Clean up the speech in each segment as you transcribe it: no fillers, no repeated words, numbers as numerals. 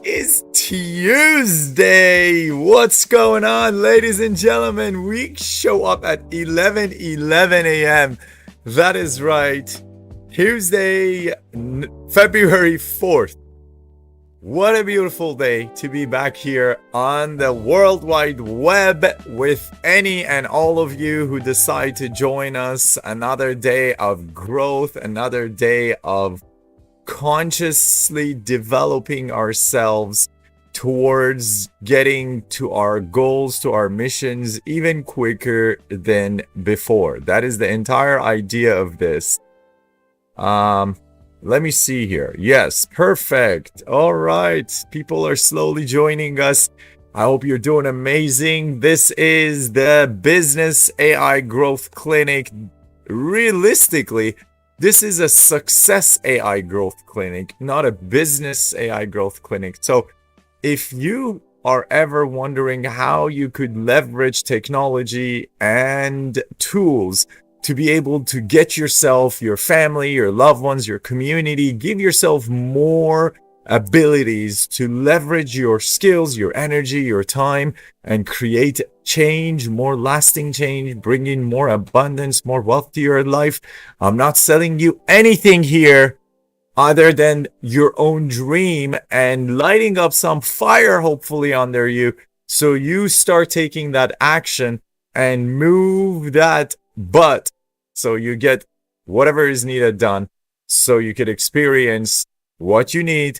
is Tuesday. What's going on, ladies and gentlemen? We show up at 11:11 a.m. That is right. Tuesday, February 4th. What a beautiful day to be back here on the World Wide Web with any and all of you who decide to join us. Another day of growth, another day of consciously developing ourselves towards getting to our goals, to our missions, even quicker than before. That is the entire idea of this. Let me see here. Yes, perfect. All right. People are slowly joining us. I hope you're doing amazing. This is the Business AI Growth Clinic. Realistically, this is a success AI growth clinic, not a business AI growth clinic. So if you are ever wondering how you could leverage technology and tools to be able to get yourself, your family, your loved ones, your community, give yourself more abilities to leverage your skills, your energy, your time, and create change, more lasting change, bring in more abundance, more wealth to your life. I'm not selling you anything here other than your own dream and lighting up some fire, hopefully, under you. So you start taking that action and move that butt so you get whatever is needed done so you could experience what you need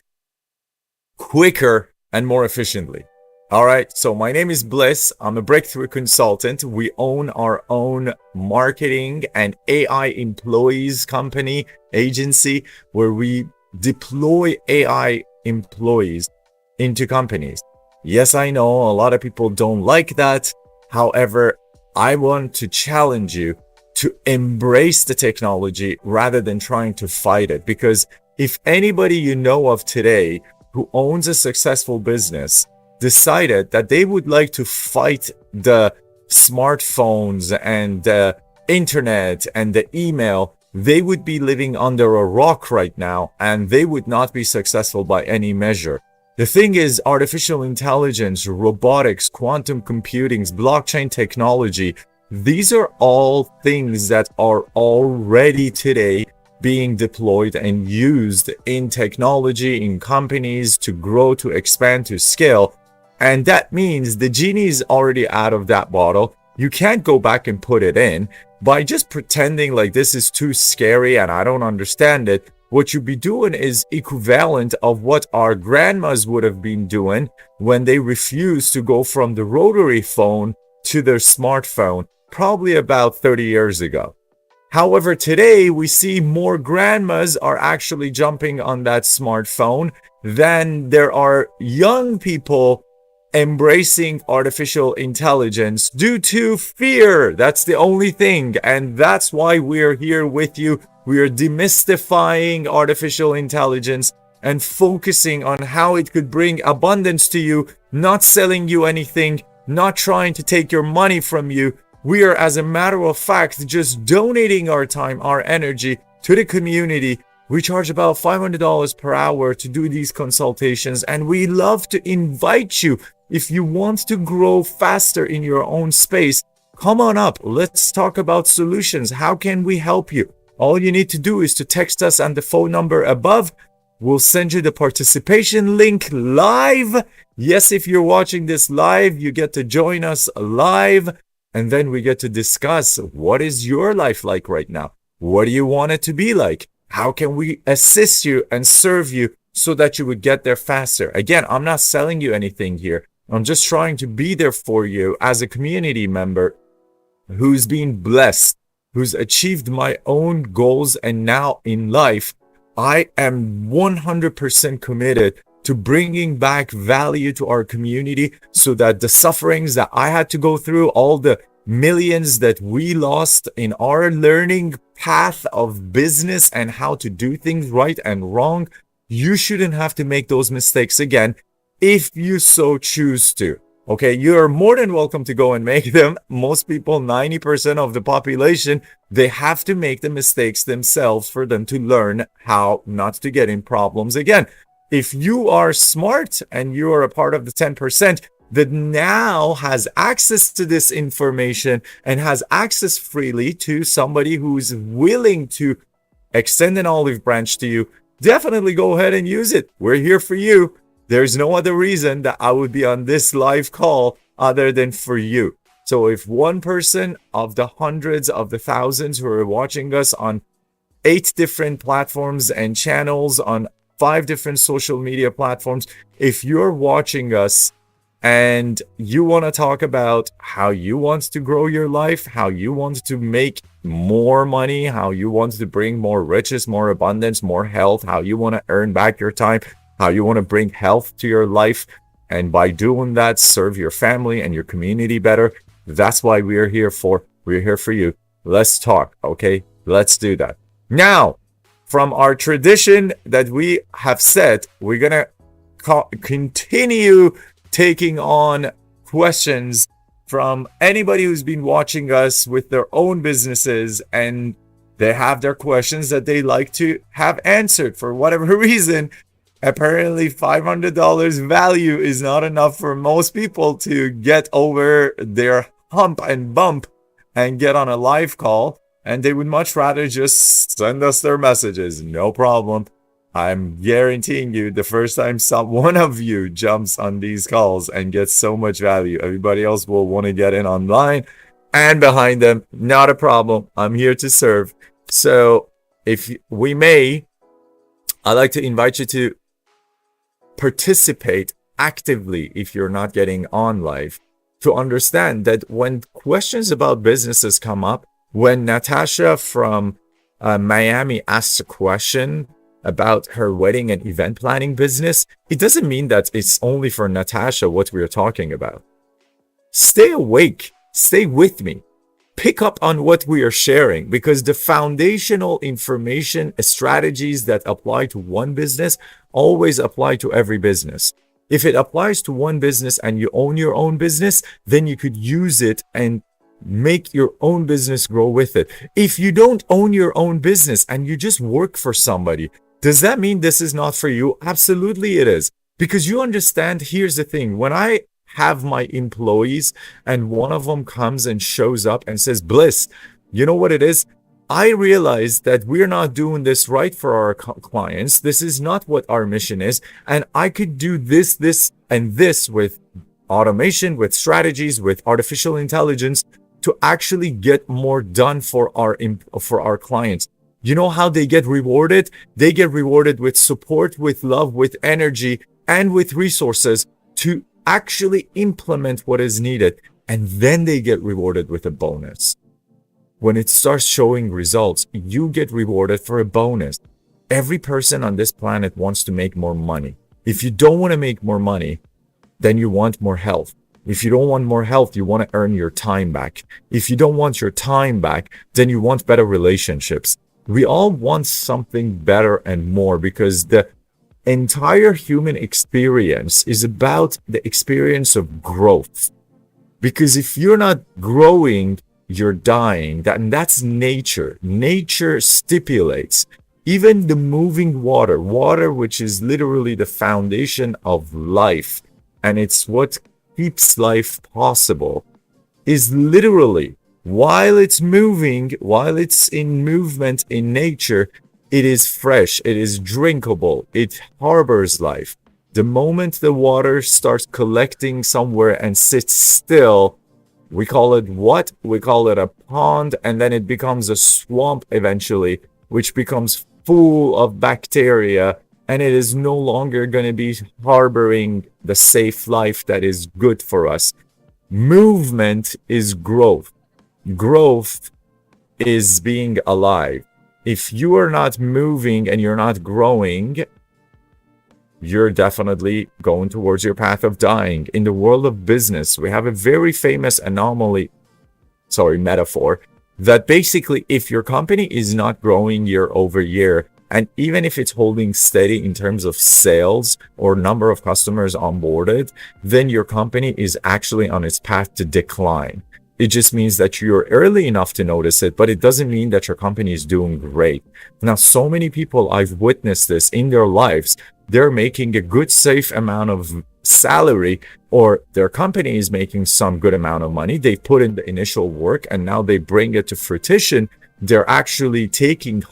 quicker and more efficiently. All right. So my name is Bliss. I'm a breakthrough consultant. We own our own marketing and AI employees company agency where we deploy AI employees into companies. Yes, I know a lot of people don't like that. However, I want to challenge you to embrace the technology rather than trying to fight it. Because if anybody you know of today who owns a successful business decided that they would like to fight the smartphones and the internet and the email, they would be living under a rock right now and they would not be successful by any measure. The thing is, artificial intelligence, robotics, quantum computing, blockchain technology, these are all things that are already today being deployed and used in technology, in companies to grow, to expand, to scale. And that means the genie is already out of that bottle. You can't go back and put it in by just pretending like this is too scary and I don't understand it. What you'd be doing is equivalent of what our grandmas would have been doing when they refused to go from the rotary phone to their smartphone, probably about 30 years ago. However, today we see more grandmas are actually jumping on that smartphone than there are young people embracing artificial intelligence due to fear. That's the only thing. And that's why we're here with you. We are demystifying artificial intelligence and focusing on how it could bring abundance to you, not selling you anything, not trying to take your money from you. We are, as a matter of fact, just donating our time, our energy to the community. We charge about $500 per hour to do these consultations, and we love to invite you. If you want to grow faster in your own space, come on up. Let's talk about solutions. How can we help you? All you need to do is to text us on the phone number above. We'll send you the participation link live. Yes, if you're watching this live, you get to join us live. And then we get to discuss, what is your life like right now? What do you want it to be like? How can we assist you and serve you so that you would get there faster? Again, I'm not selling you anything here. I'm just trying to be there for you as a community member who's been blessed, who's achieved my own goals. And now in life, I am 100% committed to bringing back value to our community so that the sufferings that I had to go through, all the millions that we lost in our learning path of business and how to do things right and wrong, you shouldn't have to make those mistakes again if you so choose to. Okay, you're more than welcome to go and make them. Most people, 90% of the population, they have to make the mistakes themselves for them to learn how not to get in problems again. If you are smart and you are a part of the 10% that now has access to this information and has access freely to somebody who's willing to extend an olive branch to you, definitely go ahead and use it. We're here for you. There's no other reason that I would be on this live call other than for you. So if one person of the hundreds of the thousands who are watching us on 8 different platforms and channels on 5 different social media platforms, if you're watching us and you want to talk about how you want to grow your life, how you want to make more money, how you want to bring more riches, more abundance, more health, how you want to earn back your time, how you want to bring health to your life, and by doing that, serve your family and your community better, that's why we're here for. We're here for you. Let's talk, okay? Let's do that. Now, from our tradition that we have set, we're going to continue taking on questions from anybody who's been watching us with their own businesses and they have their questions that they like to have answered for whatever reason. Apparently $500 value is not enough for most people to get over their hump and bump and get on a live call, and they would much rather just send us their messages. No problem. I'm guaranteeing you the first time one of you jumps on these calls and gets so much value, everybody else will want to get in online and behind them. Not a problem. I'm here to serve. So if we may, I'd like to invite you to participate actively if you're not getting on live, to understand that when questions about businesses come up, when Natasha from Miami asks a question about her wedding and event planning business, it doesn't mean that it's only for Natasha what we're talking about. Stay awake, stay with me, pick up on what we are sharing, because the foundational information, strategies that apply to one business always apply to every business. If it applies to one business and you own your own business, then you could use it and make your own business grow with it. If you don't own your own business and you just work for somebody, does that mean this is not for you? Absolutely it is. Because you understand, here's the thing. When I have my employees and one of them comes and shows up and says, Bliss, you know what it is? I realize that we're not doing this right for our clients. This is not what our mission is. And I could do this, and this with automation, with strategies, with artificial intelligence to actually get more done for our clients. You know how they get rewarded? They get rewarded with support, with love, with energy, and with resources to actually implement what is needed. And then they get rewarded with a bonus. When it starts showing results, you get rewarded for a bonus. Every person on this planet wants to make more money. If you don't want to make more money, then you want more health. If you don't want more health, you want to earn your time back. If you don't want your time back, then you want better relationships. We all want something better and more, because the entire human experience is about the experience of growth. Because if you're not growing, you're dying. That's nature. Nature stipulates. Even the moving water, which is literally the foundation of life, and it's what keeps life possible, is literally, while it's moving, while it's in movement in nature, it is fresh, it is drinkable, it harbors life. The moment the water starts collecting somewhere and sits still, we call it what? We call it a pond, and then it becomes a swamp eventually, which becomes full of bacteria, and it is no longer going to be harboring the safe life that is good for us. Movement is growth. Growth is being alive. If you are not moving and you're not growing, you're definitely going towards your path of dying. In the world of business, we have a very famous metaphor, that basically if your company is not growing year over year, and even if it's holding steady in terms of sales or number of customers onboarded, then your company is actually on its path to decline. It just means that you're early enough to notice it, but it doesn't mean that your company is doing great. Now, so many people, I've witnessed this in their lives. they're making a good, safe amount of salary, or their company is making some good amount of money. They put in the initial work and now they bring it to fruition. They're actually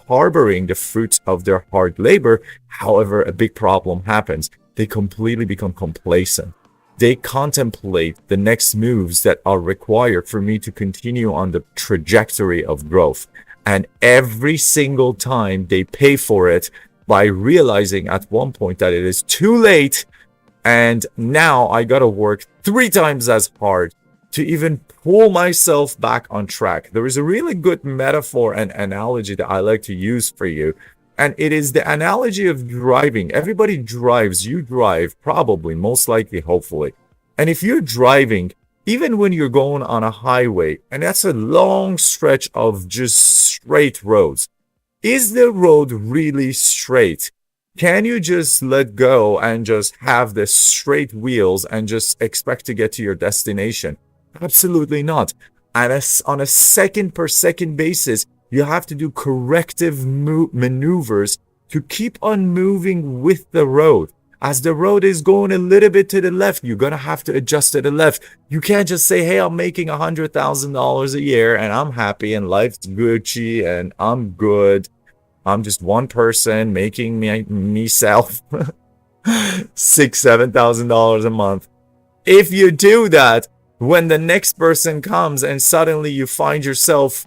harboring the fruits of their hard labor. However, a big problem happens. They completely become complacent. They contemplate the next moves that are required for me to continue on the trajectory of growth. And every single time they pay for it by realizing at one point that it is too late. And now I gotta work 3 times as hard to even pull myself back on track. There is a really good metaphor and analogy that I like to use for you. And it is the analogy of driving. Everybody drives. You drive, probably, most likely, hopefully. And if you're driving, even when you're going on a highway, and that's a long stretch of just straight roads, is the road really straight? Can you just let go and just have the straight wheels and just expect to get to your destination? Absolutely not. And on a second per second basis, you have to do corrective maneuvers to keep on moving with the road. As the road is going a little bit to the left, you're going to have to adjust to the left. You can't just say, hey, I'm making $100,000 a year and I'm happy and life's Gucci and I'm good. I'm just one person making myself $6,000-$7,000 a month. If you do that, when the next person comes and suddenly you find yourself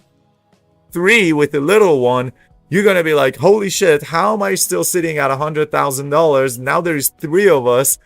3 with the little one, you're going to be like, holy shit, how am I still sitting at $100,000? Now there's 3 of us.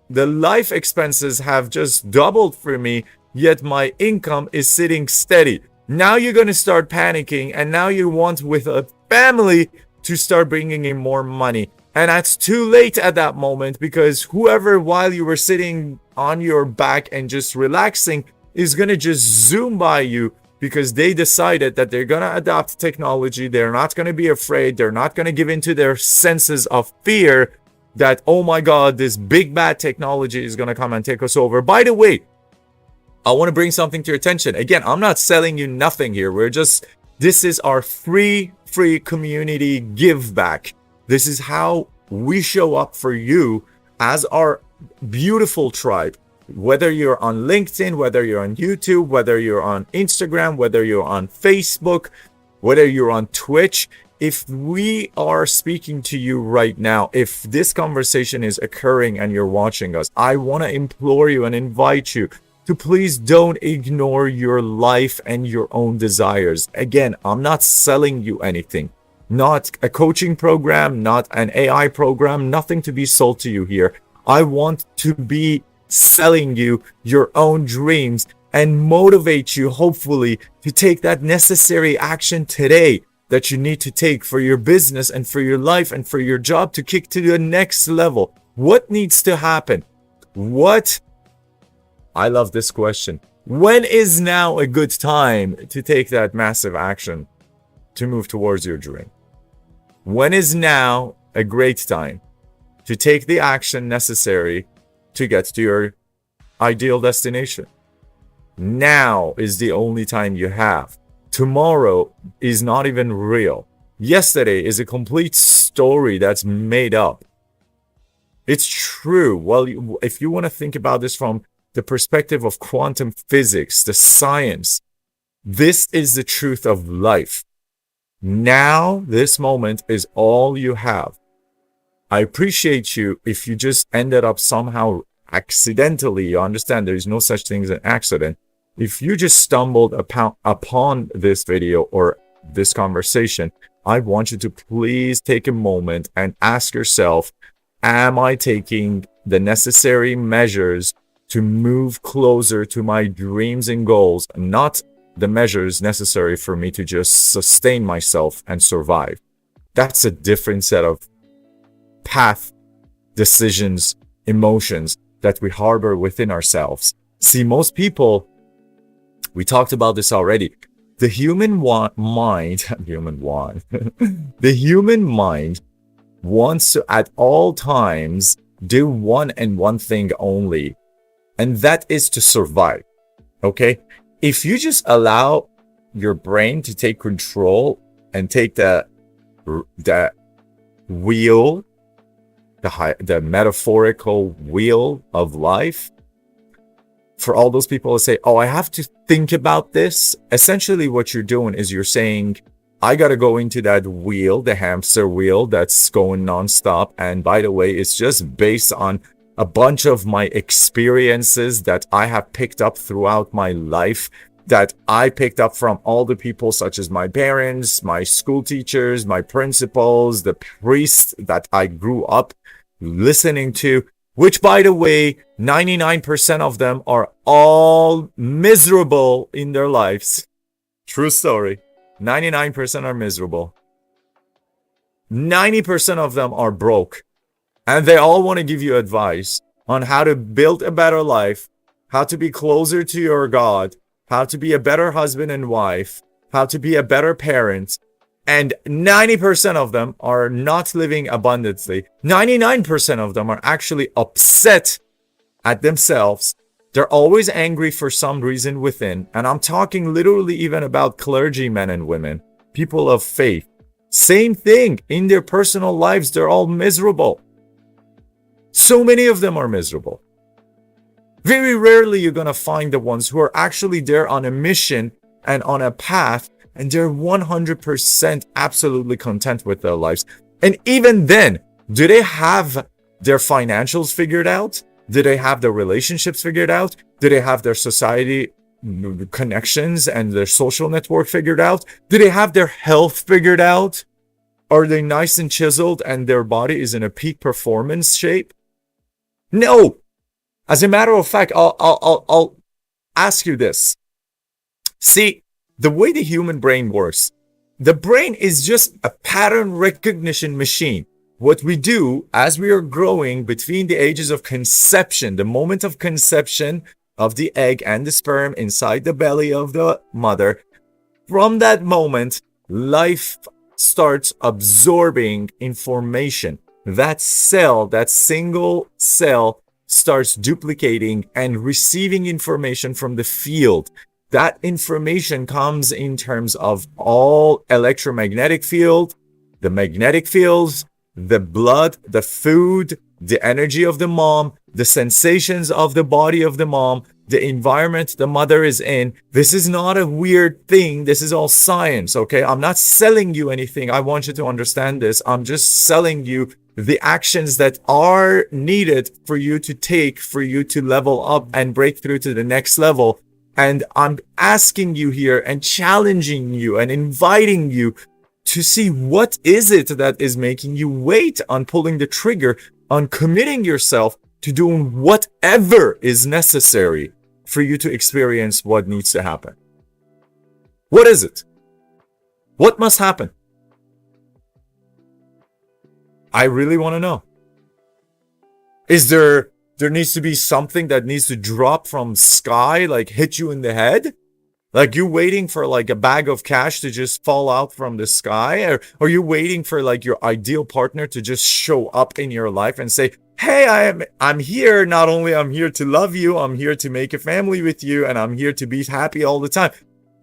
The life expenses have just doubled for me, yet my income is sitting steady. Now you're going to start panicking, and now you want with a family to start bringing in more money. And that's too late at that moment, because whoever, while you were sitting on your back and just relaxing, is going to just zoom by you, because they decided that they're going to adopt technology. They're not going to be afraid. They're not going to give into their senses of fear that, oh my God, this big bad technology is going to come and take us over. By the way, I want to bring something to your attention. Again, I'm not selling you nothing here. This is our free community give back. This is how we show up for you as our beautiful tribe. Whether you're on LinkedIn, whether you're on YouTube, whether you're on Instagram, whether you're on Facebook, whether you're on Twitch, if we are speaking to you right now, if this conversation is occurring and you're watching us, I want to implore you and invite you to please don't ignore your life and your own desires. Again, I'm not selling you anything. Not a coaching program, not an AI program, nothing to be sold to you here. I want to be selling you your own dreams and motivate you, hopefully, to take that necessary action today that you need to take for your business and for your life and for your job to kick to the next level. What needs to happen? I love this question. When is now a good time to take that massive action to move towards your dream? When is now a great time to take the action necessary to get to your ideal destination? Now is the only time you have. Tomorrow is not even real. Yesterday is a complete story that's made up. It's true. Well, if you want to think about this from the perspective of quantum physics, the science, this is the truth of life. Now, this moment is all you have. I appreciate you if you just ended up somehow accidentally. You understand there is no such thing as an accident. If you just stumbled upon this video or this conversation, I want you to please take a moment and ask yourself, am I taking the necessary measures to move closer to my dreams and goals, not the measures necessary for me to just sustain myself and survive? That's a different set of path, decisions, emotions that we harbor within ourselves. See, most people, we talked about this already. The human mind wants to at all times do one and one thing only, and that is to survive. Okay? If you just allow your brain to take control and take the wheel the metaphorical wheel of life. For all those people who say, oh, I have to think about this. Essentially what you're doing is you're saying, I got to go into that wheel, the hamster wheel that's going nonstop. And by the way, it's just based on a bunch of my experiences that I have picked up throughout my life, that I picked up from all the people such as my parents, my school teachers, my principals, the priests that I grew up listening to, which, by the way, 99% of them are all miserable in their lives. True story. 99% are miserable. 90% of them are broke. And they all want to give you advice on how to build a better life, how to be closer to your God, how to be a better husband and wife, how to be a better parent. And 90% of them are not living abundantly. 99% of them are actually upset at themselves. They're always angry for some reason within. And I'm talking literally even about clergymen and women, people of faith. Same thing in their personal lives. They're all miserable. So many of them are miserable. Very rarely you're going to find the ones who are actually there on a mission and on a path, and they're 100% absolutely content with their lives. And even then, do they have their financials figured out? Do they have their relationships figured out? Do they have their society connections and their social network figured out? Do they have their health figured out? Are they nice and chiseled and their body is in a peak performance shape? No. As a matter of fact, I'll ask you this. See, the way the human brain works, the brain is just a pattern recognition machine. What we do as we are growing between the ages of conception, the moment of conception of the egg and the sperm inside the belly of the mother, from that moment, life starts absorbing information. That cell, that single cell, starts duplicating and receiving information from the field. That information comes in terms of all electromagnetic field, the magnetic fields, the blood, the food, the energy of the mom, the sensations of the body of the mom, the environment the mother is in. This is not a weird thing. This is all science, okay? I'm not selling you anything. I want you to understand this. I'm just selling you the actions that are needed for you to take, for you to level up and break through to the next level. And I'm asking you here and challenging you and inviting you to see what is it that is making you wait on pulling the trigger, on committing yourself to doing whatever is necessary for you to experience what needs to happen. What is it? What must happen? I really want to know. Is there needs to be something that needs to drop from sky, like hit you in the head? Like you waiting for like a bag of cash to just fall out from the sky? Or are you waiting for like your ideal partner to just show up in your life and say, hey, I'm here. Not only I'm here to love you, I'm here to make a family with you, and I'm here to be happy all the time.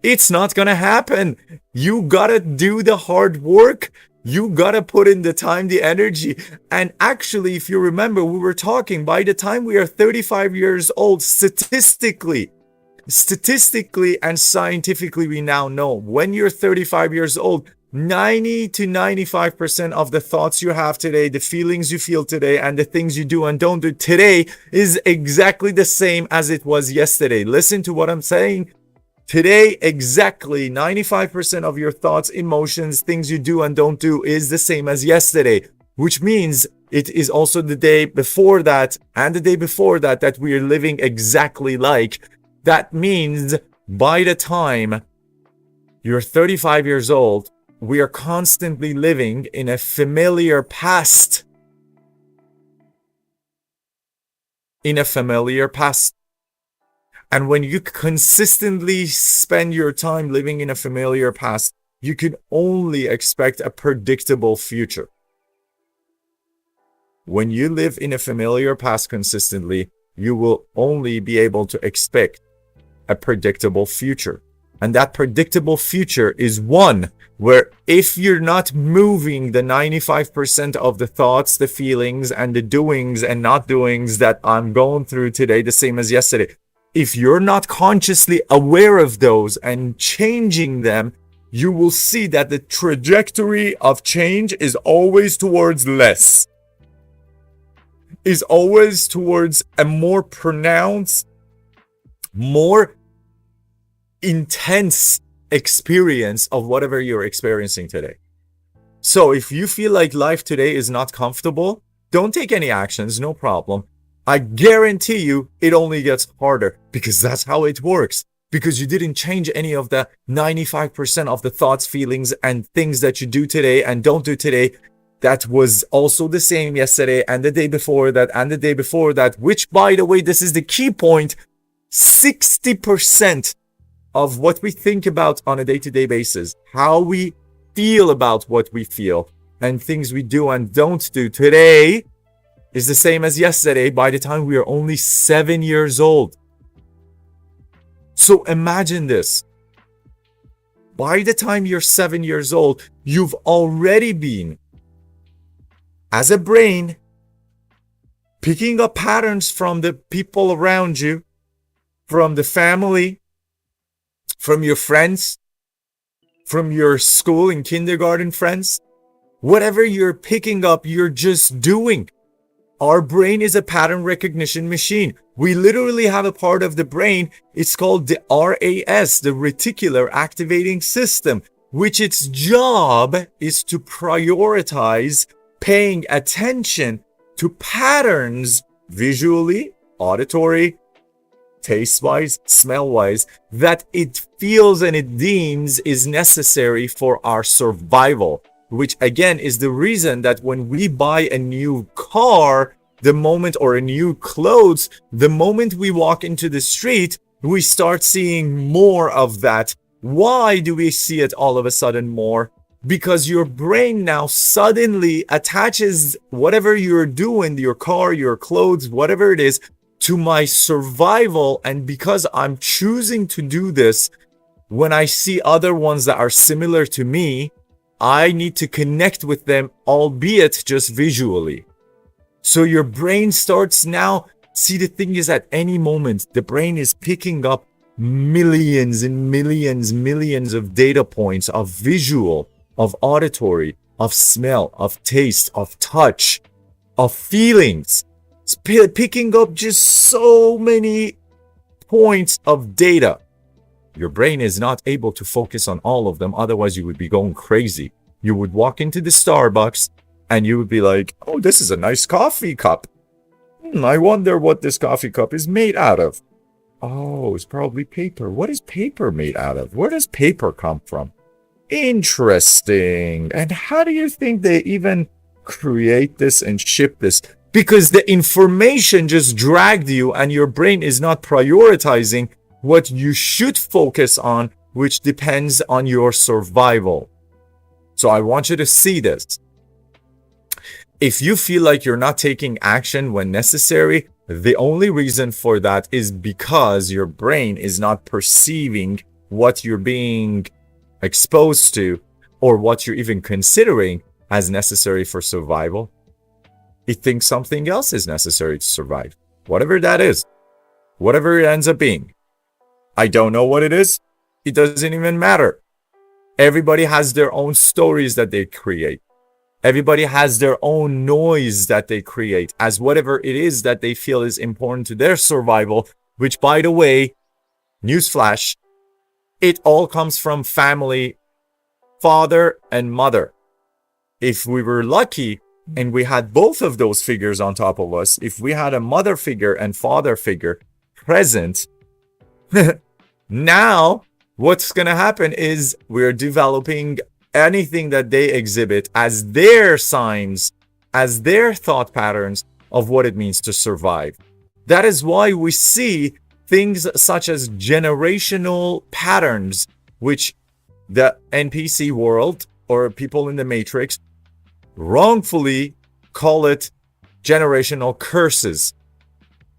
It's not going to happen. You got to do the hard work. You gotta put in the time, the energy. And actually, if you remember, we were talking, by the time we are 35 years old, statistically and scientifically, we now know when you're 35 years old, 90 to 95% of the thoughts you have today, the feelings you feel today, and the things you do and don't do today is exactly the same as it was yesterday. Listen to what I'm saying. Today, exactly 95% of your thoughts, emotions, things you do and don't do is the same as yesterday, which means it is also the day before that and the day before that that we are living exactly like. That means by the time you're 35 years old, we are constantly living in a familiar past. In a familiar past. And when you consistently spend your time living in a familiar past, you can only expect a predictable future. When you live in a familiar past consistently, you will only be able to expect a predictable future. And that predictable future is one where if you're not moving the 95% of the thoughts, the feelings, and the doings and not doings that I'm going through today, the same as yesterday, if you're not consciously aware of those and changing them, you will see that the trajectory of change is always towards less, is always towards a more pronounced, more intense experience of whatever you're experiencing today. So if you feel like life today is not comfortable, don't take any actions, no problem. I guarantee you it only gets harder, because that's how it works. Because you didn't change any of the 95% of the thoughts, feelings, and things that you do today and don't do today. That was also the same yesterday and the day before that and the day before that, which, by the way, this is the key point. 60% of what we think about on a day-to-day basis, how we feel about what we feel, and things we do and don't do today is the same as yesterday by the time we are only 7 years old. So imagine this. By the time you're 7 years old, you've already been, as a brain, picking up patterns from the people around you, from the family, from your friends, from your school and kindergarten friends. Whatever you're picking up, you're just doing. Our brain is a pattern recognition machine. We literally have a part of the brain, it's called the RAS, the reticular activating system, which its job is to prioritize paying attention to patterns visually, auditory, taste-wise, smell-wise, that it feels and it deems is necessary for our survival, which again is the reason that when we buy a new car, the moment, or a new clothes, the moment we walk into the street, we start seeing more of that. Why do we see it all of a sudden more? Because your brain now suddenly attaches whatever you're doing, your car, your clothes, whatever it is, to my survival. And because I'm choosing to do this, when I see other ones that are similar to me, I need to connect with them, albeit just visually. So your brain starts now, see, the thing is, at any moment, the brain is picking up millions and millions of data points of visual, of auditory, of smell, of taste, of touch, of feelings. It's picking up just so many points of data. Your brain is not able to focus on all of them. Otherwise, you would be going crazy. You would walk into the Starbucks and you would be like, oh, this is a nice coffee cup. I wonder what this coffee cup is made out of. Oh, it's probably paper. What is paper made out of? Where does paper come from? Interesting. And how do you think they even create this and ship this? Because the information just dragged you and your brain is not prioritizing what you should focus on, which depends on your survival. So I want you to see this. If you feel like you're not taking action when necessary, the only reason for that is because your brain is not perceiving what you're being exposed to or what you're even considering as necessary for survival. It thinks something else is necessary to survive. Whatever that is. Whatever it ends up being. I don't know what it is. It doesn't even matter. Everybody has their own stories that they create. Everybody has their own noise that they create as whatever it is that they feel is important to their survival, which, by the way, newsflash, it all comes from family, father and mother. If we were lucky and we had both of those figures on top of us, if we had a mother figure and father figure present, now what's going to happen is we're developing anything that they exhibit as their signs, as their thought patterns of what it means to survive. That is why we see things such as generational patterns, which the NPC world or people in the Matrix wrongfully call it generational curses.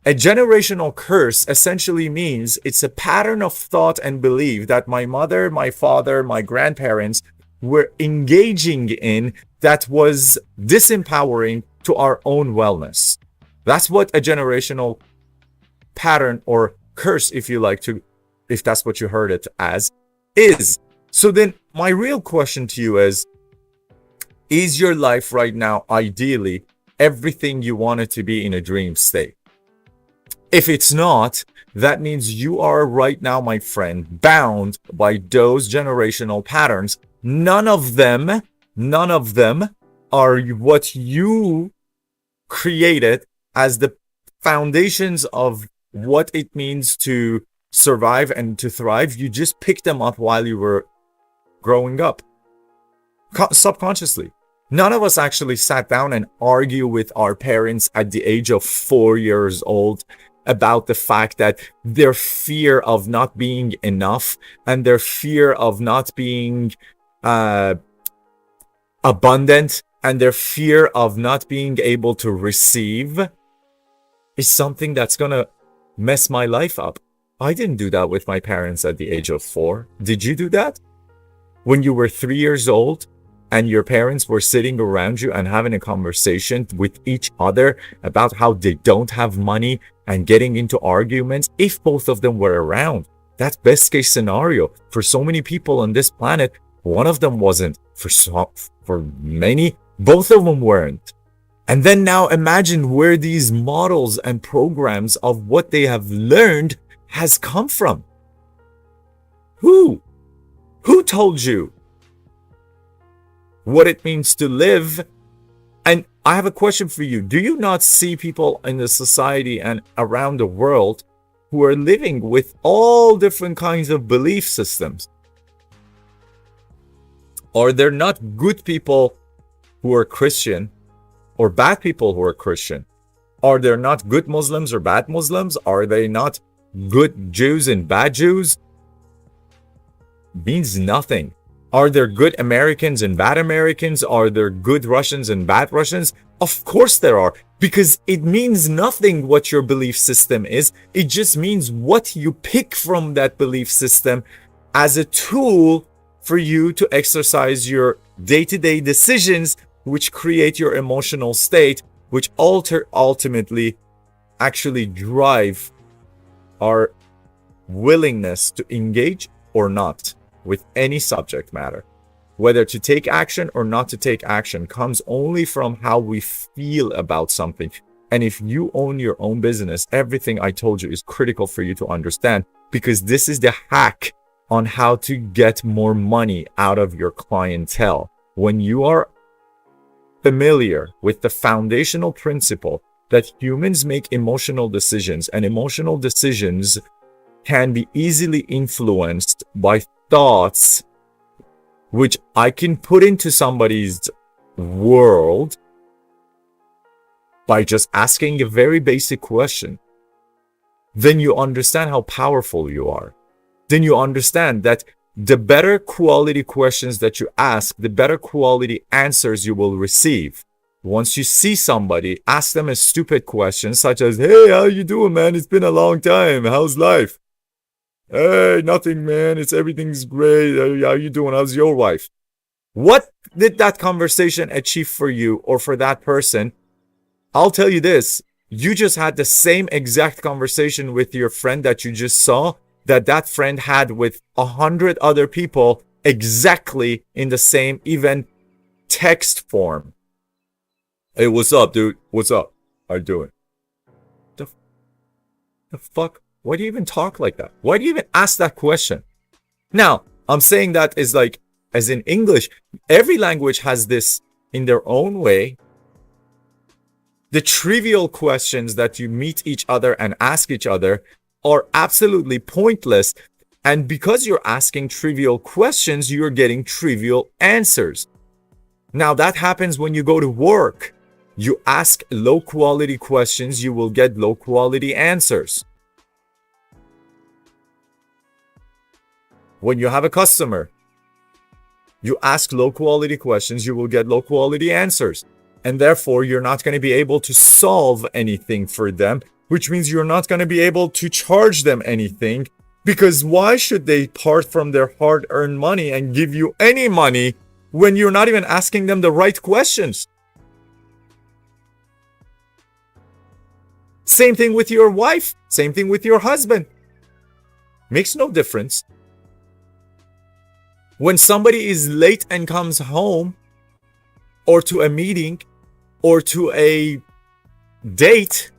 A generational curse essentially means it's a pattern of thought and belief that my mother, my father, my grandparents were engaging in that was disempowering to our own wellness. That's what a generational pattern or curse, if you like to, if that's what you heard it as, is. So then my real question to you is your life right now ideally everything you want it to be in a dream state? If it's not, that means you are right now, my friend, bound by those generational patterns. None of them are what you created as the foundations of what it means to survive and to thrive. You just picked them up while you were growing up, subconsciously. None of us actually sat down and argue with our parents at the age of 4 years old about the fact that their fear of not being enough and their fear of not being abundant and their fear of not being able to receive is something that's gonna mess my life up. I didn't do that with my parents at the age of 4. Did you do that? When you were 3 years old and your parents were sitting around you and having a conversation with each other about how they don't have money and getting into arguments, if both of them were around, that's best case scenario. For so many people on this planet, one of them wasn't. For many, both of them weren't. And then now imagine where these models and programs of what they have learned has come from. Who told you what it means to live? And I have a question for you. Do you not see people in the society and around the world who are living with all different kinds of belief systems? Are there not good people who are Christian or bad people who are Christian? Are there not good Muslims or bad Muslims? Are they not good Jews and bad Jews? Means nothing. Are there good Americans and bad Americans? Are there good Russians and bad Russians? Of course there are, because it means nothing what your belief system is. It just means what you pick from that belief system as a tool for you to exercise your day-to-day decisions, which create your emotional state, which ultimately actually drive our willingness to engage or not with any subject matter. Whether to take action or not to take action comes only from how we feel about something. And if you own your own business, everything I told you is critical for you to understand, because this is the hack on how to get more money out of your clientele. When you are familiar with the foundational principle that humans make emotional decisions, and emotional decisions can be easily influenced by thoughts which I can put into somebody's world by just asking a very basic question, then you understand how powerful you are. Then you understand that the better quality questions that you ask, the better quality answers you will receive. Once you see somebody, ask them a stupid question such as, "Hey, how you doing, man? It's been a long time. How's life?" "Hey, nothing, man. Everything's great. How you doing? How's your wife?" What did that conversation achieve for you or for that person? I'll tell you this. You just had the same exact conversation with your friend that you just saw, that friend had with 100 other people, exactly in the same, even text form. "Hey, what's up, dude? What's up? How you doing?" The fuck? Why do you even talk like that? Why do you even ask that question? Now, I'm saying that is like, as in English, every language has this in their own way. The trivial questions that you meet each other and ask each other are absolutely pointless. And because you're asking trivial questions, you're getting trivial answers. Now, that happens when you go to work. You ask low quality questions, you will get low quality answers. When you have a customer, you ask low quality questions, you will get low quality answers. And therefore, you're not going to be able to solve anything for them which means you're not going to be able to charge them anything, because why should they part from their hard-earned money and give you any money when you're not even asking them the right questions? Same thing with your wife, same thing with your husband. Makes no difference. When somebody is late and comes home, or to a meeting, or to a date,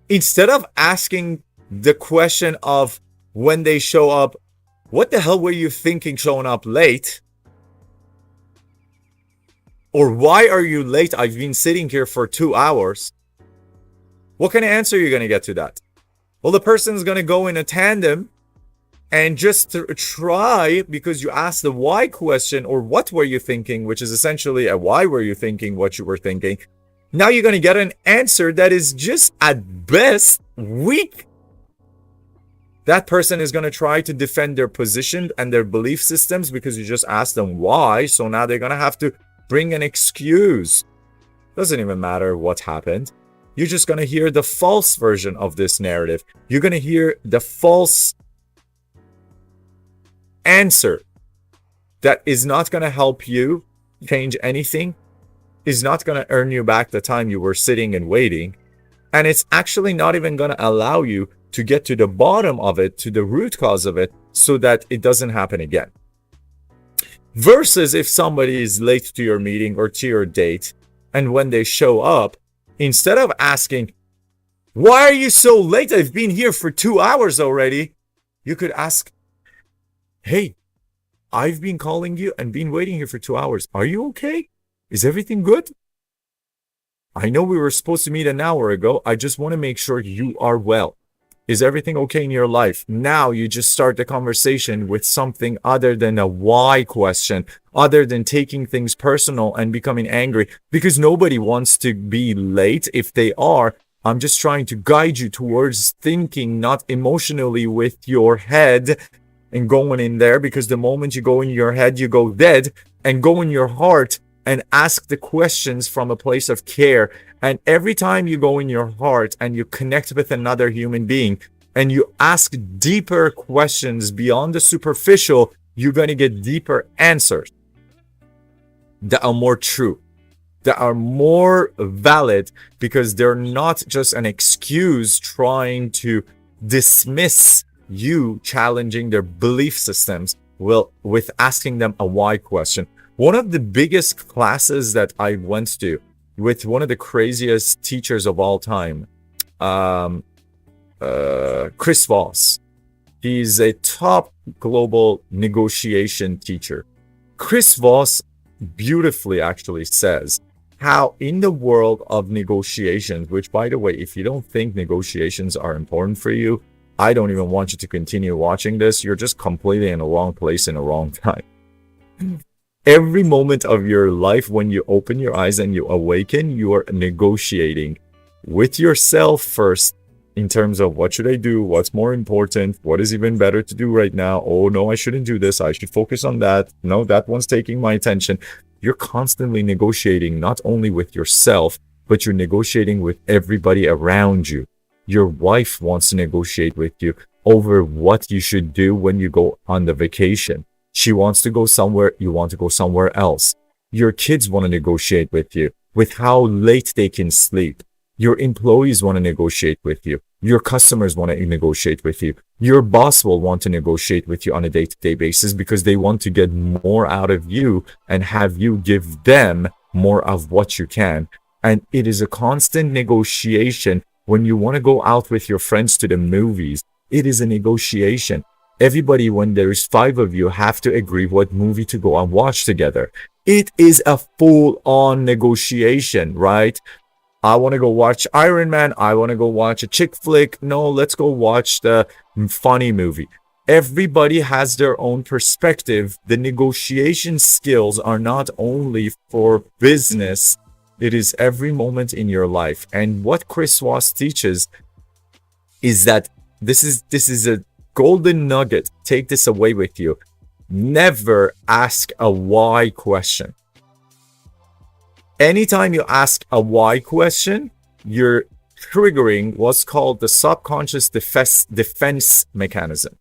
instead of asking the question of when they show up, what the hell were you thinking showing up late? Or why are you late? I've been sitting here for 2 hours. What kind of answer are you going to get to that? Well, the person's going to go in a tandem and just try, because you asked the why question, or what were you thinking, which is essentially a why were you thinking what you were thinking. Now you're going to get an answer that is just at best weak. That person is going to try to defend their position and their belief systems because you just asked them why. So now they're going to have to bring an excuse. Doesn't even matter what happened. You're just going to hear the false version of this narrative. You're going to hear the false answer that is not going to help you change anything, is not going to earn you back the time you were sitting and waiting, and it's actually not even going to allow you to get to the bottom of it, to the root cause of it, so that it doesn't happen again. Versus if somebody is late to your meeting or to your date, and when they show up, instead of asking, why are you so late? I've been here for 2 hours already. You could ask, hey, I've been calling you and been waiting here for 2 hours. Are you okay? Is everything good? I know we were supposed to meet an hour ago. I just want to make sure you are well. Is everything okay in your life? Now you just start the conversation with something other than a why question, other than taking things personal and becoming angry, because nobody wants to be late. If they are, I'm just trying to guide you towards thinking, not emotionally with your head and going in there, because the moment you go in your head, you go dead, and go in your heart and ask the questions from a place of care. And every time you go in your heart and you connect with another human being and you ask deeper questions beyond the superficial, you're going to get deeper answers that are more true, that are more valid, because they're not just an excuse trying to dismiss you challenging their belief systems with asking them a why question. One of the biggest classes that I went to with one of the craziest teachers of all time, Chris Voss. He's a top global negotiation teacher. Chris Voss beautifully actually says how in the world of negotiations, which, by the way, if you don't think negotiations are important for you, I don't even want you to continue watching this. You're just completely in the wrong place in the wrong time. Every moment of your life, when you open your eyes and you awaken, you are negotiating with yourself first in terms of what should I do, what's more important, what is even better to do right now. Oh no, I shouldn't do this, I should focus on that. No, that one's taking my attention. You're constantly negotiating, not only with yourself, but you're negotiating with everybody around you. Your wife wants to negotiate with you over what you should do when you go on the vacation. She wants to go somewhere, you want to go somewhere else. Your kids want to negotiate with you with how late they can sleep. Your employees want to negotiate with you. Your customers want to negotiate with you. Your boss will want to negotiate with you on a day-to-day basis because they want to get more out of you and have you give them more of what you can. And it is a constant negotiation. When you want to go out with your friends to the movies, it is a negotiation. Everybody, when there is 5 of you, have to agree what movie to go and watch together. It is a full-on negotiation, right? I want to go watch Iron Man. I want to go watch a chick flick. No, let's go watch the funny movie. Everybody has their own perspective. The negotiation skills are not only for business. It is every moment in your life. And what Chris Voss teaches is that this is a golden nugget. Take this away with you. Never ask a why question. Anytime you ask a why question, you're triggering what's called the subconscious defense mechanism.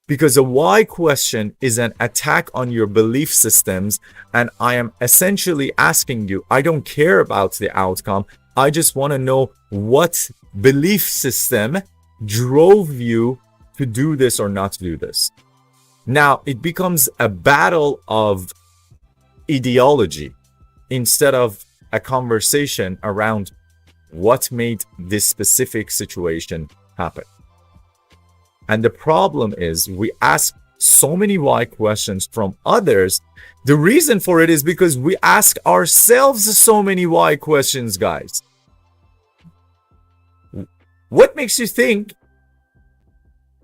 Because a why question is an attack on your belief systems, and I am essentially asking you, I don't care about the outcome. I just want to know what belief system drove you to do this or not to do this. Now, it becomes a battle of ideology instead of a conversation around what made this specific situation happen. And the problem is we ask so many why questions from others. The reason for it is because we ask ourselves so many why questions, guys. What makes you think?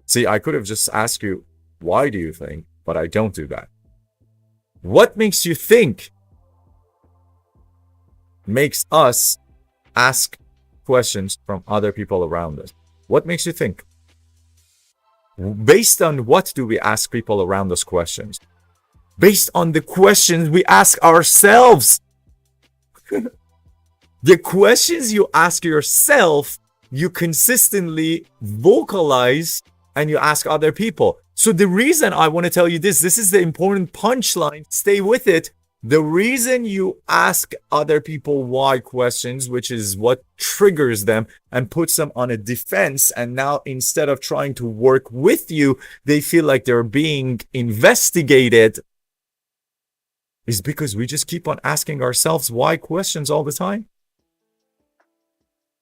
See, I could have just asked you, why do you think? But I don't do that. What makes you think makes us ask questions from other people around us? What makes you think? Based on what do we ask people around us questions? Based on the questions we ask ourselves. The questions you ask yourself, you consistently vocalize and you ask other people. So the reason I want to tell you this is the important punchline. Stay with it. The reason you ask other people why questions, which is what triggers them and puts them on a defense, and now instead of trying to work with you, they feel like they're being investigated, is because we just keep on asking ourselves why questions all the time.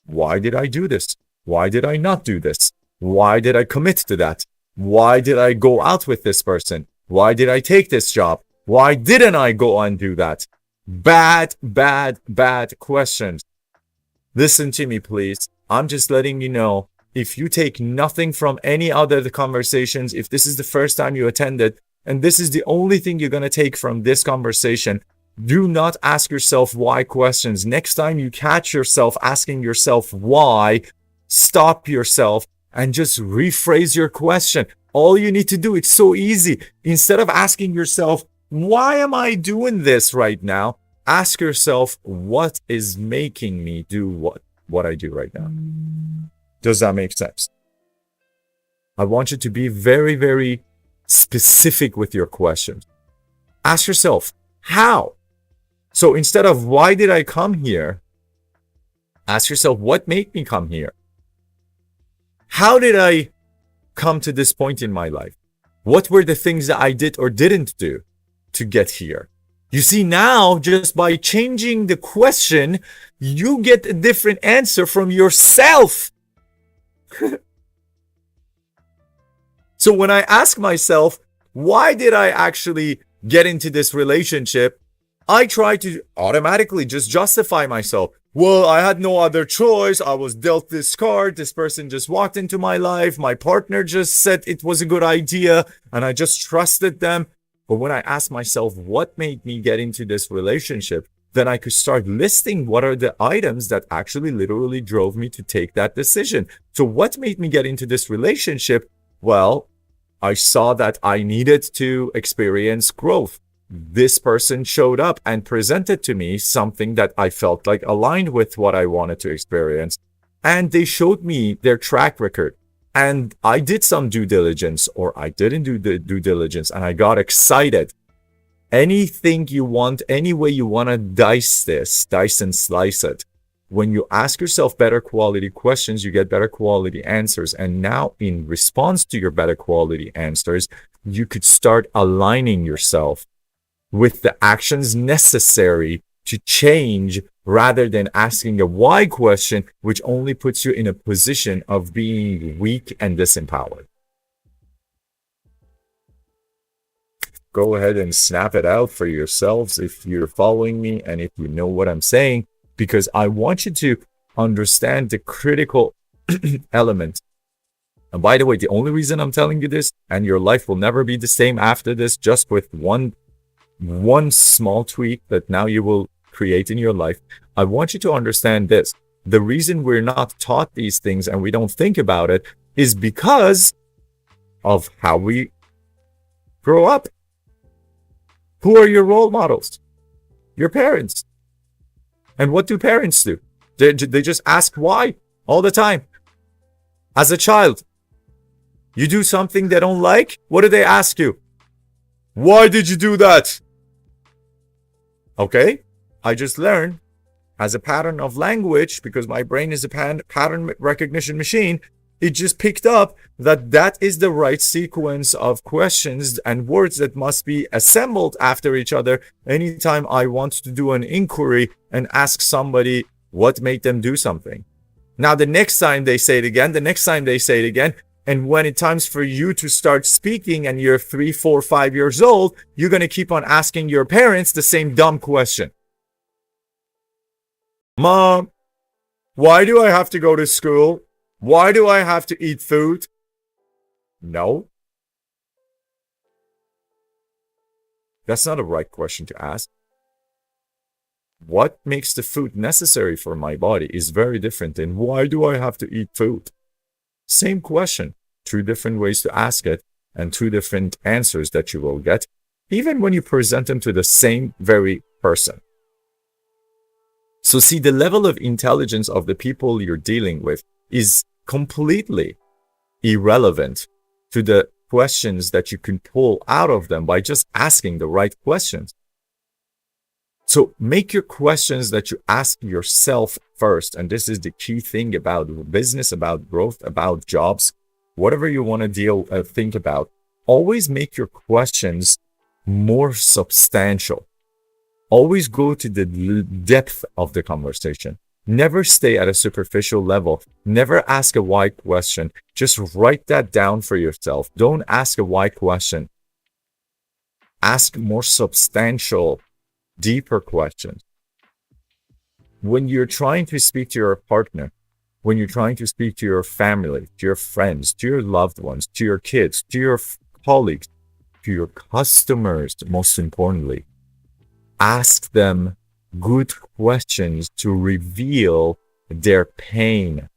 Why did I do this? Why did I not do this? Why did I commit to that? Why did I go out with this person? Why did I take this job? Why didn't I go and do that? Bad questions. Listen to me, please. I'm just letting you know, if you take nothing from any other conversations, if this is the first time you attended, and this is the only thing you're going to take from this conversation, do not ask yourself why questions. Next time you catch yourself asking yourself why, stop yourself and just rephrase your question. All you need to do, it's so easy. Instead of asking yourself, why am I doing this right now? Ask yourself, what is making me do what I do right now? Does that make sense? I want you to be very, very specific with your questions. Ask yourself, how? So instead of why did I come here? Ask yourself, what made me come here? How did I come to this point in my life? What were the things that I did or didn't do to get here? You see, now just by changing the question, you get a different answer from yourself. So when I ask myself, why did I actually get into this relationship? I try to automatically just justify myself. Well, I had no other choice. I was dealt this card. This person just walked into my life. My partner just said it was a good idea, and I just trusted them. But when I ask myself what made me get into this relationship, then I could start listing what are the items that actually literally drove me to take that decision. So what made me get into this relationship? Well, I saw that I needed to experience growth. This person showed up and presented to me something that I felt like aligned with what I wanted to experience. And they showed me their track record. And I did some due diligence, or I didn't do the due diligence, and I got excited. Anything you want, any way you want to dice and slice it. When you ask yourself better quality questions, you get better quality answers. And now in response to your better quality answers, you could start aligning yourself with the actions necessary to change, rather than asking a why question, which only puts you in a position of being weak and disempowered. Go ahead and snap it out for yourselves if you're following me and if you know what I'm saying, because I want you to understand the critical element. And by the way, the only reason I'm telling you this, and your life will never be the same after this, just with one small tweak that now you will create in your life. I want you to understand this. The reason we're not taught these things and we don't think about it is because of how we grow up. Who are your role models? Your parents. And what do parents do? They just ask why. all the time. As a child, you do something they don't like, what do they ask you? Why did you do that? Okay, I just learned as a pattern of language, because my brain is a pattern recognition machine, it just picked up that that is the right sequence of questions and words that must be assembled after each other anytime I want to do an inquiry and ask somebody what made them do something. Now, the next time they say it again, and when it's times for you to start speaking and you're 3, 4, 5 years old, you're going to keep on asking your parents the same dumb question. Mom, why do I have to go to school? Why do I have to eat food? No. That's not a right question to ask. What makes the food necessary for my body is very different than why do I have to eat food? Same question, 2 different ways to ask it and 2 different answers that you will get, even when you present them to the same very person. So see, the level of intelligence of the people you're dealing with is completely irrelevant to the questions that you can pull out of them by just asking the right questions. So make your questions that you ask yourself first. And this is the key thing about business, about growth, about jobs, whatever you want to think about. Always make your questions more substantial. Always go to the depth of the conversation. Never stay at a superficial level. Never ask a why question. Just write that down for yourself. Don't ask a why question. Ask more substantial, deeper questions. When you're trying to speak to your partner, when you're trying to speak to your family, to your friends, to your loved ones, to your kids, to your colleagues, to your customers, most importantly, ask them good questions to reveal their pain.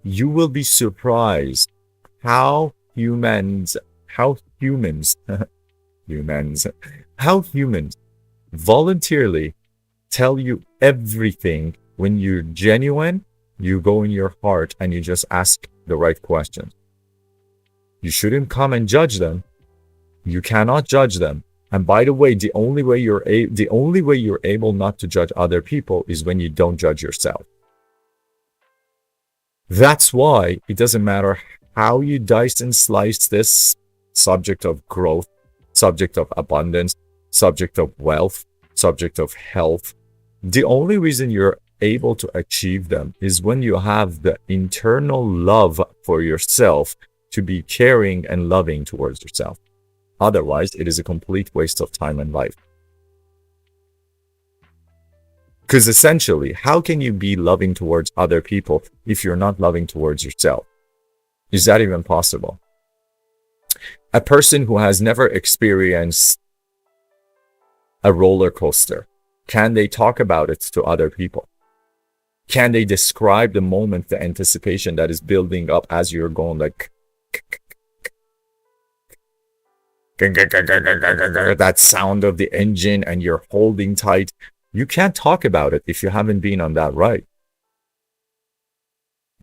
You will be surprised how humans voluntarily tell you everything. When you're genuine, you go in your heart and you just ask the right questions. You shouldn't come and judge them. You cannot judge them. And by the way, the only way you're able not to judge other people is when you don't judge yourself. That's why it doesn't matter how you dice and slice this subject of growth, subject of abundance, subject of wealth, subject of health. The only reason you're able to achieve them is when you have the internal love for yourself to be caring and loving towards yourself. Otherwise, it is a complete waste of time and life. Because essentially, how can you be loving towards other people if you're not loving towards yourself? Is that even possible? A person who has never experienced a roller coaster, can they talk about it to other people? Can they describe the moment, the anticipation that is building up as you're going like that sound of the engine and you're holding tight? You can't talk about it if you haven't been on that ride.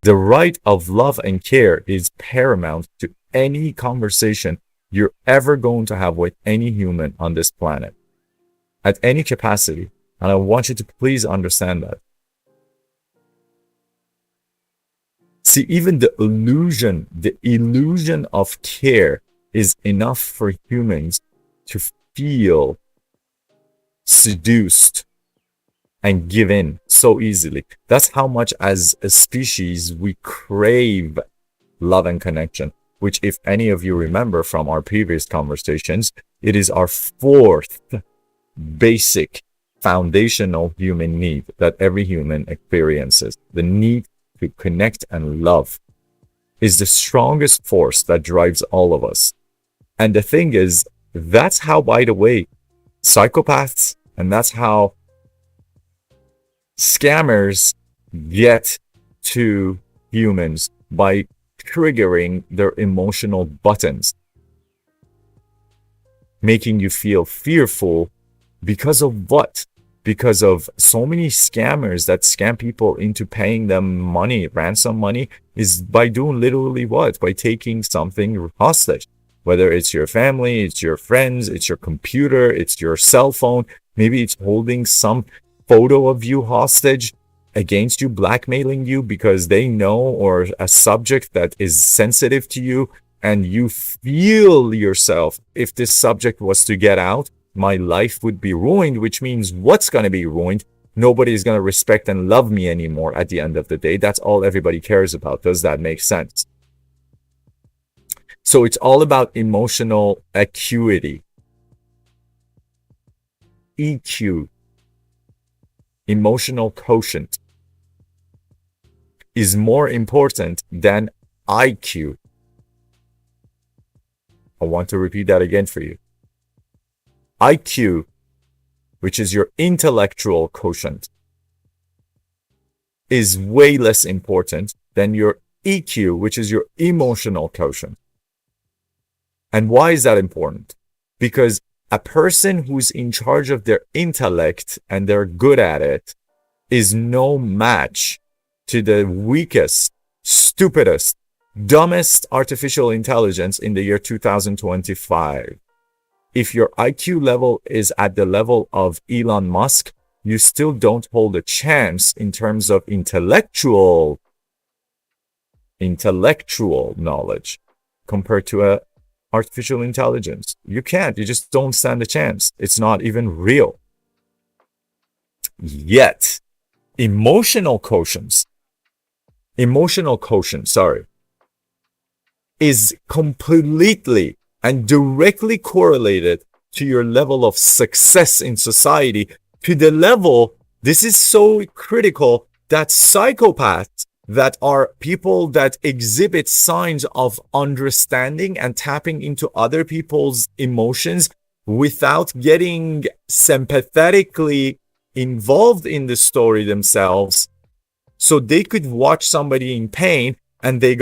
The right of love and care is paramount to any conversation you're ever going to have with any human on this planet, at any capacity. And I want you to please understand that. See, even the illusion of care is enough for humans to feel seduced and give in so easily. That's how much as a species we crave love and connection, which if any of you remember from our previous conversations, it is our 4th basic foundational human need that every human experiences. The need to connect and love is the strongest force that drives all of us. And the thing is, that's how, by the way, psychopaths and that's how scammers get to humans, by triggering their emotional buttons, making you feel fearful because of what? because of so many scammers that scam people into paying them money, ransom money, is by doing literally what? By taking something hostage. Whether it's your family, it's your friends, it's your computer, it's your cell phone, maybe it's holding some photo of you hostage against you, blackmailing you because they know, or a subject that is sensitive to you, and you feel yourself, if this subject was to get out, my life would be ruined, which means what's going to be ruined? Nobody is going to respect and love me anymore at the end of the day. That's all everybody cares about. Does that make sense? So it's all about emotional acuity. EQ, emotional quotient, is more important than IQ. I want to repeat that again for you. IQ, which is your intellectual quotient, is way less important than your EQ, which is your emotional quotient. And why is that important? Because a person who's in charge of their intellect and they're good at it is no match to the weakest, stupidest, dumbest artificial intelligence in the year 2025. If your IQ level is at the level of Elon Musk, you still don't hold a chance in terms of intellectual knowledge compared to a artificial intelligence. You can't. You just don't stand a chance. It's not even real. Yet, emotional quotient, is completely and directly correlated to your level of success in society, to the level, this is so critical, that psychopaths, that are people that exhibit signs of understanding and tapping into other people's emotions without getting sympathetically involved in the story themselves. So they could watch somebody in pain and they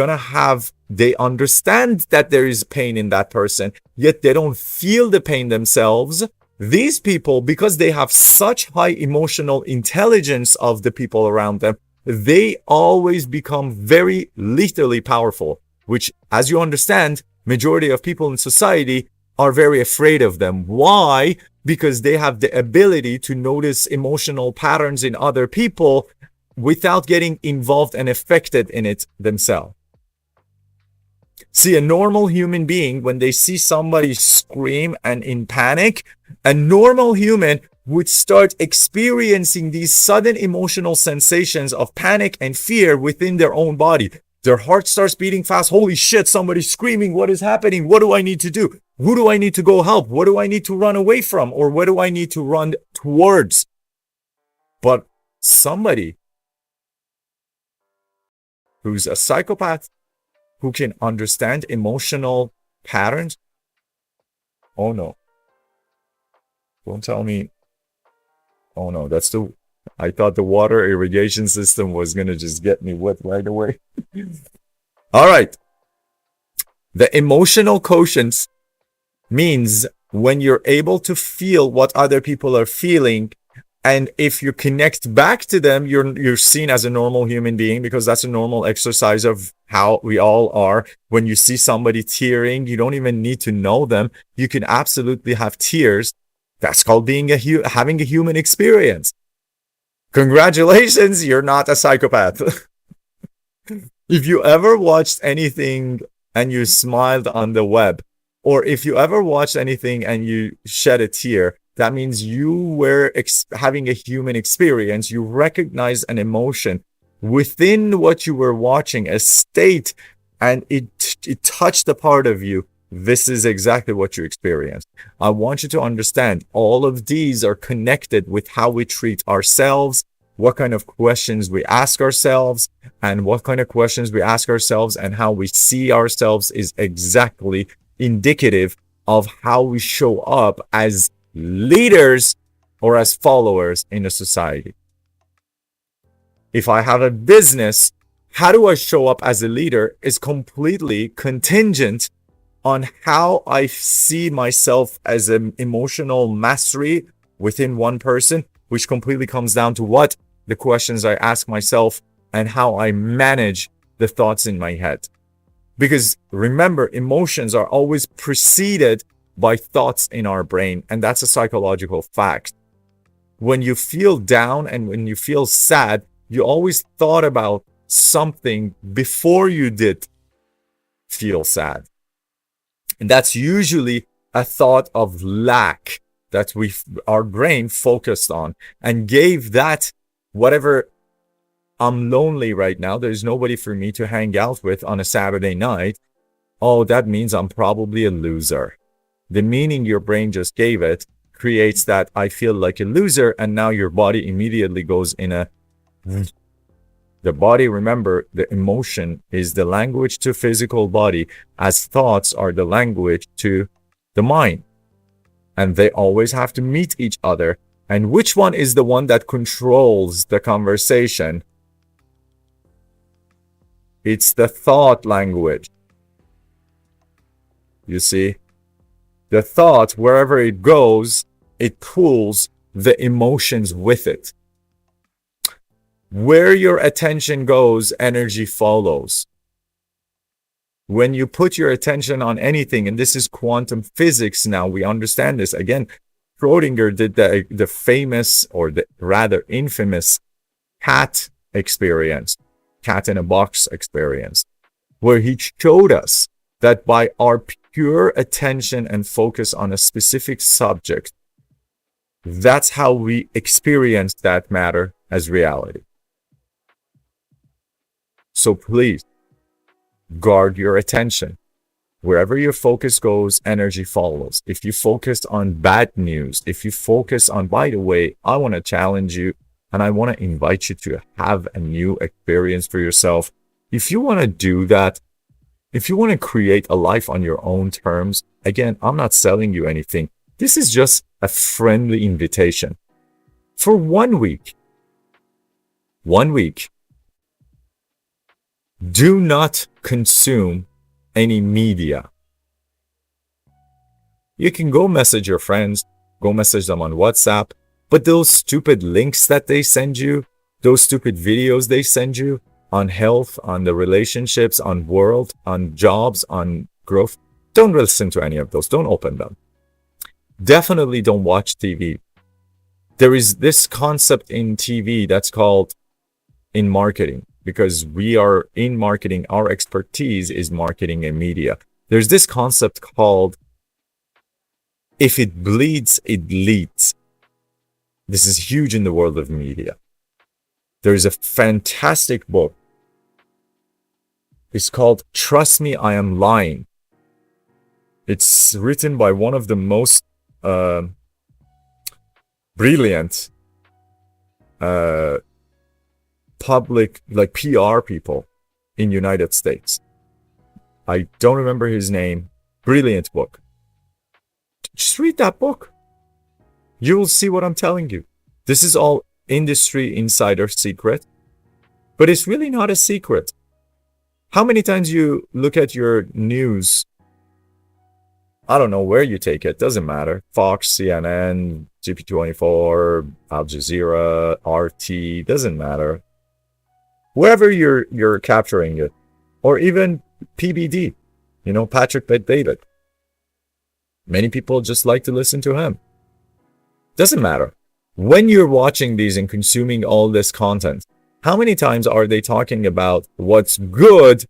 understand that there is pain in that person, yet they don't feel the pain themselves. These people, because they have such high emotional intelligence of the people around them, they always become very lethally powerful, which, as you understand, majority of people in society are very afraid of them. Why? Because they have the ability to notice emotional patterns in other people without getting involved and affected in it themselves. See, a normal human being, when they see somebody scream and in panic, a normal human would start experiencing these sudden emotional sensations of panic and fear within their own body. Their heart starts beating fast. Holy shit, somebody's screaming. What is happening? What do I need to do? Who do I need to go help? What do I need to run away from? Or what do I need to run towards? But somebody who's a psychopath, who can understand emotional patterns, oh no. Don't tell me. Oh no, I thought the water irrigation system was going to just get me wet right away. All right. The emotional quotient means when you're able to feel what other people are feeling, and if you connect back to them, you're seen as a normal human being, because that's a normal exercise of how we all are. When you see somebody tearing, you don't even need to know them. You can absolutely have tears. That's called having a human experience. Congratulations, you're not a psychopath. If you ever watched anything and you smiled on the web, or if you ever watched anything and you shed a tear, that means you were having a human experience. You recognize an emotion within what you were watching, a state, and it touched a part of you. This is exactly what you experienced. I want you to understand all of these are connected with how we treat ourselves, what kind of questions we ask ourselves, and what kind of questions we ask ourselves and how we see ourselves is exactly indicative of how we show up as leaders or as followers in a society. If I have a business, how do I show up as a leader is completely contingent on how I see myself as an emotional mastery within one person, which completely comes down to what the questions I ask myself and how I manage the thoughts in my head. Because remember, emotions are always preceded by thoughts in our brain, and that's a psychological fact. When you feel down and when you feel sad, you always thought about something before you did feel sad. And that's usually a thought of lack that our brain focused on and gave that whatever. I'm lonely right now. There's nobody for me to hang out with on a Saturday night. Oh, that means I'm probably a loser. The meaning your brain just gave it creates that I feel like a loser, and now your body immediately goes in a... The body, remember, the emotion is the language to physical body, as thoughts are the language to the mind. And they always have to meet each other. And which one is the one that controls the conversation? It's the thought language. You see? The thought, wherever it goes, it pulls the emotions with it. Where your attention goes, energy follows. When you put your attention on anything, and this is quantum physics now, we understand this. Again, Schrodinger did the famous, or the rather infamous, cat experience, cat in a box experience, where he showed us that by our pure attention and focus on a specific subject, that's how we experience that matter as reality. So please, guard your attention. Wherever your focus goes, energy follows. If you focus on bad news, if you focus on, by the way, I want to challenge you and I want to invite you to have a new experience for yourself. If you want to do that, if you want to create a life on your own terms, again, I'm not selling you anything. This is just a friendly invitation. For 1 week, do not consume any media. You can go message your friends, go message them on WhatsApp, but those stupid links that they send you, those stupid videos they send you on health, on the relationships, on world, on jobs, on growth, don't listen to any of those. Don't open them. Definitely don't watch TV. There is this concept in TV that's called in marketing, because we are in marketing. Our expertise is marketing and media. There's this concept called if it bleeds, it leads. This is huge in the world of media. There's a fantastic book. It's called Trust Me, I Am Lying. It's written by one of the most brilliant public, like PR people in United States. I don't remember his name. Brilliant book. Just read that book. You will see what I'm telling you. This is all industry insider secret, but it's really not a secret. How many times you look at your news? I don't know where you take it. Doesn't matter. Fox, CNN, GP24, Al Jazeera, RT. Doesn't matter. Wherever you're capturing it, or even PBD. You know, Patrick Bet-David. Many people just like to listen to him. Doesn't matter. When you're watching these and consuming all this content, how many times are they talking about what's good?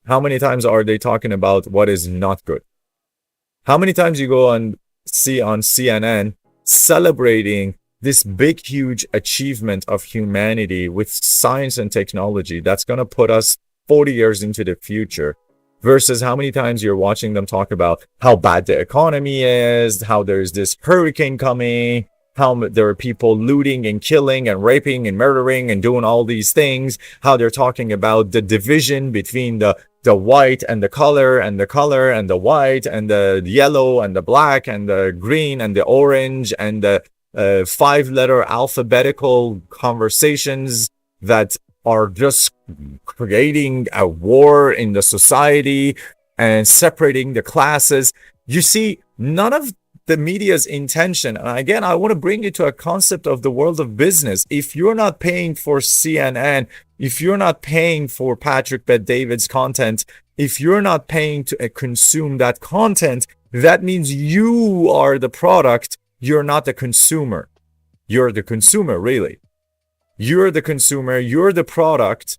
How many times are they talking about what is not good? How many times you go and see on CNN celebrating this big, huge achievement of humanity with science and technology that's going to put us 40 years into the future, versus how many times you're watching them talk about how bad the economy is, how there's this hurricane coming, how there are people looting and killing and raping and murdering and doing all these things, how they're talking about the division between the white and the color and the white and the yellow and the black and the green and the orange and the 5-letter alphabetical conversations that are just creating a war in the society and separating the classes. You see, none of the media's intention. And again, I want to bring you to a concept of the world of business. If you're not paying for CNN, if you're not paying for Patrick Bet-David's content, if you're not paying to consume that content, that means you are the product. You're not the consumer. You're the consumer, really. You're the consumer. You're the product.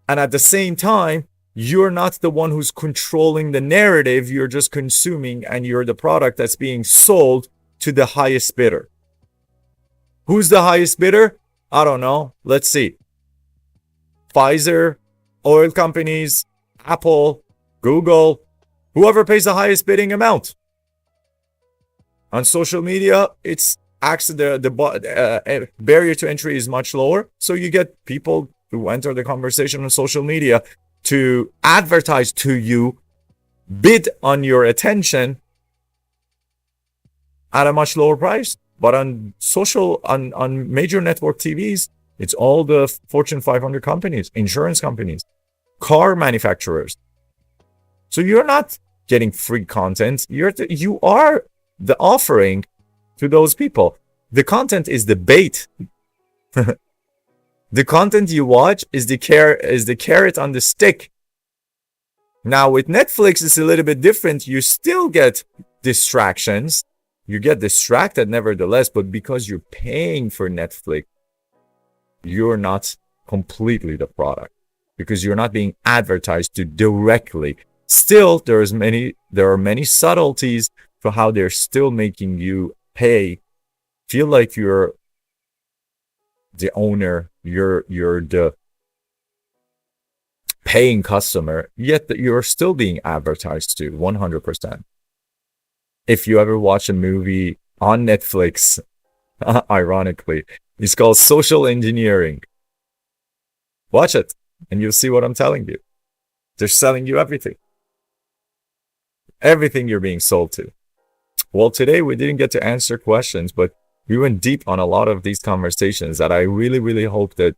And at the same time, you're not the one who's controlling the narrative. You're just consuming, and you're the product that's being sold to the highest bidder. Who's the highest bidder? I don't know. Let's see. Pfizer, oil companies, Apple, Google, whoever pays the highest bidding amount. On social media, it's actually the barrier to entry is much lower. So you get people who enter the conversation on social media to advertise to you, bid on your attention at a much lower price. But on on major network TVs, it's all the Fortune 500 companies, insurance companies, car manufacturers. So you're not getting free content. You are the offering to those people. The content is the bait. The content you watch is the carrot on the stick. Now with Netflix, it's a little bit different. You still get distractions. You get distracted nevertheless, but because you're paying for Netflix, you're not completely the product because you're not being advertised to directly. Still, there are many subtleties for how they're still making you pay, feel like you're the owner, you're the paying customer, yet you're still being advertised to 100%. If you ever watch a movie on Netflix, ironically, it's called Social Engineering. Watch it, and you'll see what I'm telling you. They're selling you everything. Everything you're being sold to. Well, today we didn't get to answer questions, but we went deep on a lot of these conversations that I really, really hope that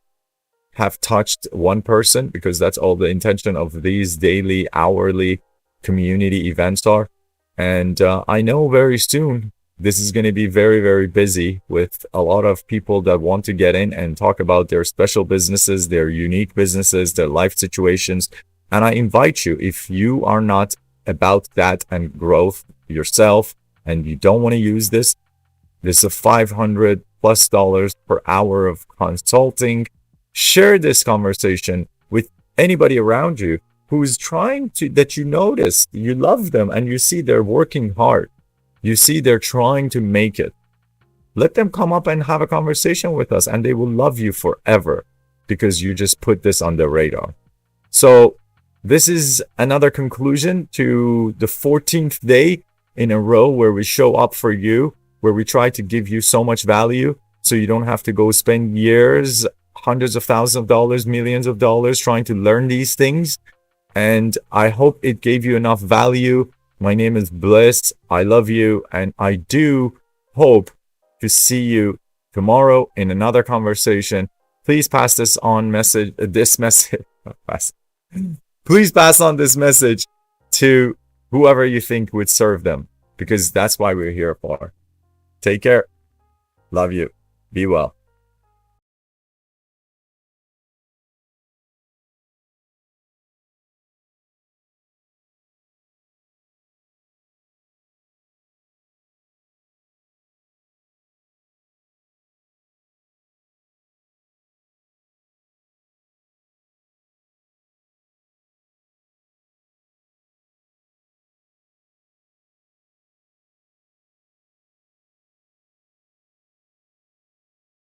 have touched one person, because that's all the intention of these daily, hourly community events are. And I know very soon this is going to be very, very busy with a lot of people that want to get in and talk about their special businesses, their unique businesses, their life situations. And I invite you, if you are not about that and growth yourself and you don't want to use this is a $500+ per hour of consulting. Share this conversation with anybody around you who's trying to, that you notice, you love them and you see they're working hard. You see they're trying to make it. Let them come up and have a conversation with us, and they will love you forever because you just put this on their radar. So this is another conclusion to the 14th day in a row where we show up for you, where we try to give you so much value so you don't have to go spend years, hundreds of thousands of dollars, millions of dollars trying to learn these things. And I hope it gave you enough value. My name is Bliss. I love you. And I do hope to see you tomorrow in another conversation. Please pass this on message, please pass on this message to whoever you think would serve them, because that's why we're here for. Take care. Love you. Be well.